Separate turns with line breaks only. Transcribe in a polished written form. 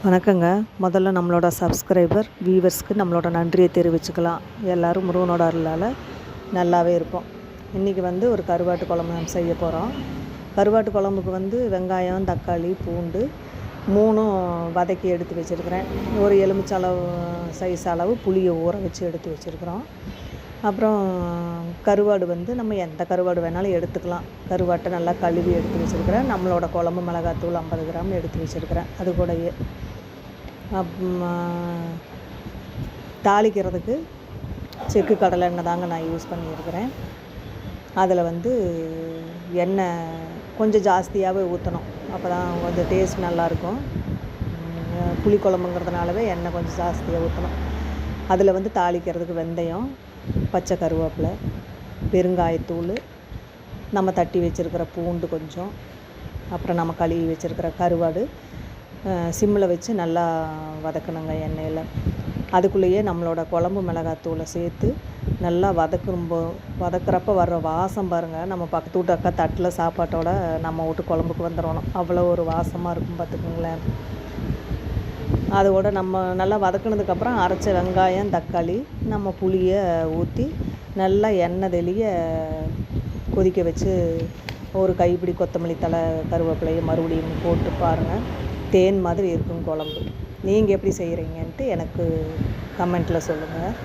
வணக்கங்க. முதல்ல நம்மளோட சப்ஸ்கிரைபர், வியூவர்ஸ்க்கு நம்மளோட நன்றியை தெரிவிச்சுக்கலாம். எல்லோரும் முருகனோட அருளால் நல்லாவே இருப்போம். இன்றைக்கி ஒரு கருவாட்டு குழம்பு நம்ம செய்ய போகிறோம். கருவாட்டு குழம்புக்கு வெங்காயம், தக்காளி, பூண்டு 3ம் வதக்கி எடுத்து வச்சுருக்கிறேன். ஒரு எலுமிச்சளவு சைஸ் அளவு புளியை ஊற வச்சு எடுத்து வச்சுருக்குறோம். அப்புறம் கருவாடு நம்ம எந்த கருவாடு வேணாலும் எடுத்துக்கலாம். கருவாட்டை நல்லா கழுவி எடுத்து வச்சுருக்கிறேன். நம்மளோட குழம்பு மிளகாத்தூள் 50 கிராம் எடுத்து வச்சுருக்கிறேன். அது கூடயே தாளிக்கிறதுக்கு செக்கு கடலை எண்ணெய் தாங்க நான் யூஸ் பண்ணியிருக்கிறேன். அதில் எண்ணெய் கொஞ்சம் ஜாஸ்தியாகவே ஊற்றணும். அப்போ தான் கொஞ்சம் டேஸ்ட் நல்லாயிருக்கும். புளிக்குழம்புங்கிறதுனாலவே எண்ணெய் கொஞ்சம் ஜாஸ்தியாக ஊற்றணும். அதில் தாளிக்கிறதுக்கு வெந்தயம், பச்சை கருவேப்பிலை, பெருங்காயத்தூள், நம்ம தட்டி வச்சுருக்கிற பூண்டு கொஞ்சம், அப்புறம் நம்ம கழுவி வச்சுருக்கிற கருவாடு சிம்மில் வச்சு நல்லா வதக்கணுங்க எண்ணெயில். அதுக்குள்ளேயே நம்மளோட குழம்பு மிளகாத்தூளை சேர்த்து நல்லா வதக்கிறப்ப வர்ற வாசம் பாருங்கள். நம்ம பக்கத்து வீட்டு அக்கா தட்டில் சாப்பாட்டோட நம்ம வீட்டு குழம்புக்கு வந்துடணும். அவ்வளோ ஒரு வாசமாக இருக்கும் பார்த்துக்குங்களேன். அதோட நம்ம நல்லா வதக்கினதுக்கப்புறம் அரைச்ச வெங்காயம், தக்காளி, நம்ம புளியை ஊற்றி நல்லா எண்ணெய் தெளிய கொதிக்க வச்சு ஒரு கைப்பிடி கொத்தமல்லி தழை, கருவேப்பிலையை மறுபடியும் போட்டு பாருங்கள். தேன் மாதிரி இருக்கும் குழம்பு. நீங்கள் எப்படி செய்கிறீங்கன்ட்டு எனக்கு கமெண்ட்டில் சொல்லுங்கள்.